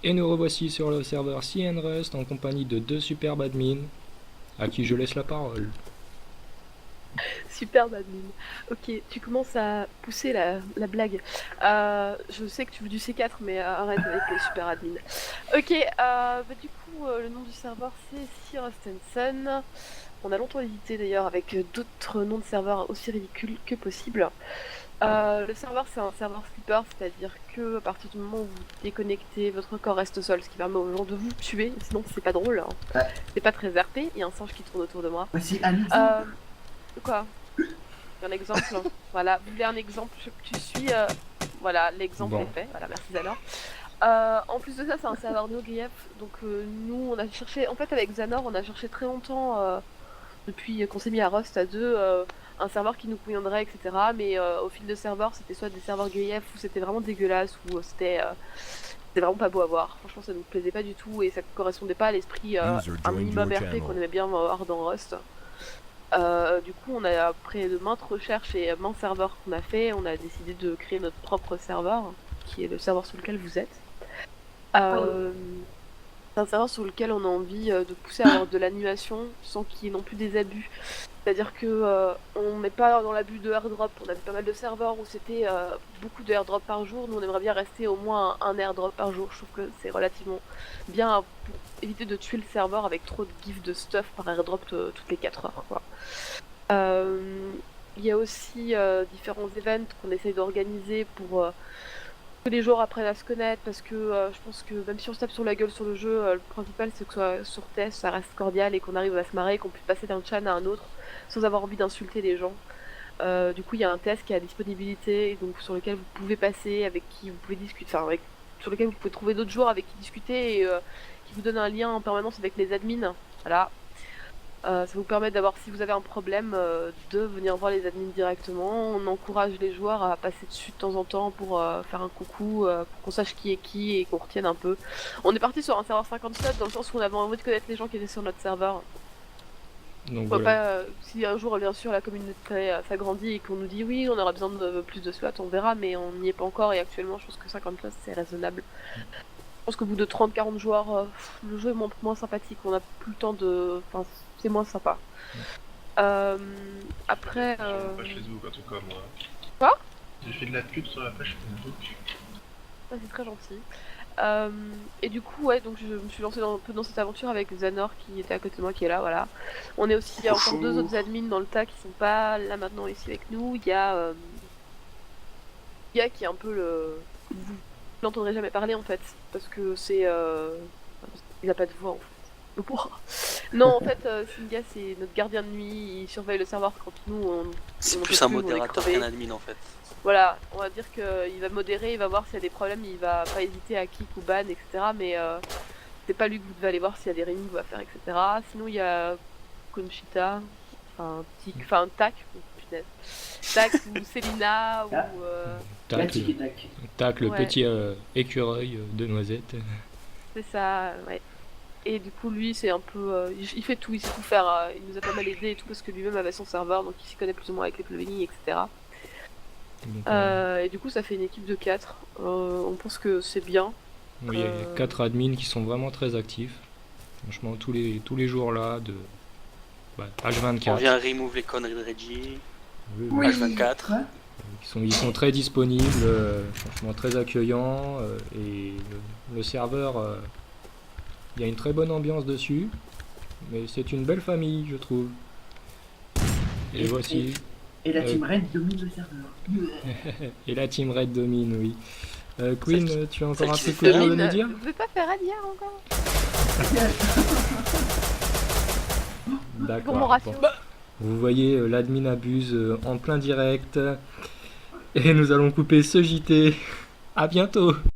Et nous revoici sur le serveur CN Rust en compagnie de deux superbes admins à qui je laisse la parole. Super admin. Ok, tu commences à pousser la blague. Je sais que tu veux du C4, mais arrête avec les super admins. Ok, du coup, le nom du serveur c'est Sir Stenson. On a longtemps hésité d'ailleurs avec d'autres noms de serveurs aussi ridicules que possible. Le serveur c'est un serveur sleeper, c'est-à-dire que à partir du moment où vous déconnectez, votre corps reste au sol, ce qui permet aux gens de vous tuer, sinon c'est pas drôle, hein. Ouais. C'est pas très RP, il y a un singe qui tourne autour de moi. Voici un exemple. Quoi? Un exemple. Voilà, vous voulez un exemple? Tu suis. Voilà, l'exemple Bon. est fait. Voilà, merci Zanor. En plus de ça, c'est un serveur NeoGAF. Donc, nous, on a cherché. En fait, avec Zanor, on a cherché très longtemps, depuis qu'on s'est mis à Rust à deux, un serveur qui nous conviendrait, etc. Mais au fil de serveurs, c'était soit des serveurs GAF où c'était vraiment dégueulasse, ou c'était vraiment pas beau à voir. Franchement, ça nous plaisait pas du tout et ça correspondait pas à l'esprit un minimum RP qu'on aimait bien avoir dans Rust. Du coup, on a, après de maintes recherches et maints serveurs qu'on a fait, on a décidé de créer notre propre serveur, qui est le serveur sur lequel vous êtes. C'est un serveur sur lequel on a envie de pousser à avoir de l'animation sans qu'il y ait non plus des abus. C'est-à-dire que on n'est pas dans l'abus de airdrop. On avait pas mal de serveurs où c'était beaucoup de airdrop par jour. Nous, on aimerait bien rester au moins un airdrop par jour. Je trouve que c'est relativement bien pour éviter de tuer le serveur avec trop de gifs de stuff par airdrop toutes les 4 heures, quoi. Il y a aussi différents events qu'on essaye d'organiser pour que les joueurs apprennent à se connaître, parce que je pense que même si on se tape sur la gueule sur le jeu, le principal c'est que soit sur test, ça reste cordial et qu'on arrive à se marrer, qu'on puisse passer d'un chan à un autre sans avoir envie d'insulter les gens. Du coup, il y a un test qui est à disponibilité, donc sur lequel vous pouvez passer, avec qui vous pouvez discuter, sur lequel vous pouvez trouver d'autres joueurs avec qui discuter et qui vous donne un lien en permanence avec les admins. Voilà. Ça vous permet d'avoir, si vous avez un problème, de venir voir les admins directement. On encourage les joueurs à passer dessus de temps en temps pour faire un coucou, pour qu'on sache qui est qui et qu'on retienne un peu. On est parti sur un serveur 50 slots dans le sens où on avait envie de connaître les gens qui étaient sur notre serveur. Donc Pourquoi voilà. pas, si un jour bien sûr la communauté s'agrandit et qu'on nous dit oui, on aura besoin de plus de slots, on verra, mais on n'y est pas encore et actuellement je pense que 50 slots c'est raisonnable. Je pense qu'au bout de 30-40 joueurs, le jeu est moins sympathique, on a plus le temps de... Enfin, c'est moins sympa. Après... Sur la page Facebook, en tout cas, moi. Quoi? J'ai fait de la pub sur la page Facebook. Ça c'est très gentil. Et du coup, ouais, donc je me suis lancée un peu dans cette aventure avec Zanor qui était à côté de moi, qui est là, voilà. On est aussi, il y a encore deux autres admins dans le tas qui sont pas là maintenant ici avec nous. Il y a qui est un peu le... Vous n'entendrez jamais parler en fait, parce que c'est... Il a pas de voix en fait. Non, en fait, Singa c'est notre gardien de nuit, il surveille le serveur quand nous C'est on plus peut un plus, on est modérateur crevés. qu'un admin en fait. Voilà, on va dire qu'il va modérer, il va voir s'il y a des problèmes, il va pas hésiter à kick ou ban, etc. Mais c'est pas lui que vous devez aller voir s'il y a des removes à faire, etc. Sinon, il y a Conchita, enfin Tac, oh, punaise. Tac ou Selina ou. La Tac, tiki-tac. tac, le Ouais. petit écureuil de noisette. C'est ça, ouais. Et du coup, lui, c'est un peu. Il fait tout, il sait tout faire. Il nous a pas mal aidé et tout parce que lui-même avait son serveur, donc il s'y connaît plus ou moins avec les plugins, etc. Donc, Et du coup, ça fait une équipe de 4. On pense que c'est bien. oui, il y a 4 admins qui sont vraiment très actifs. Franchement, tous les jours là, de On H24. vient remove les conneries de Reggie. Oui, Oui. H24. Ouais. Ils sont très disponibles, franchement très accueillants, et le serveur, il y a une très bonne ambiance dessus, mais c'est une belle famille, je trouve. Et voici, Et la team Red domine le serveur. et la team Red domine, oui. Queen, tu as encore celle un qui truc s'est fait à Domine, nous dire? vous pouvez pas faire Adia encore pour mon D'accord. ratio. Bon. Vous voyez, l'admin abuse en plein direct, et nous allons couper ce JT. À bientôt!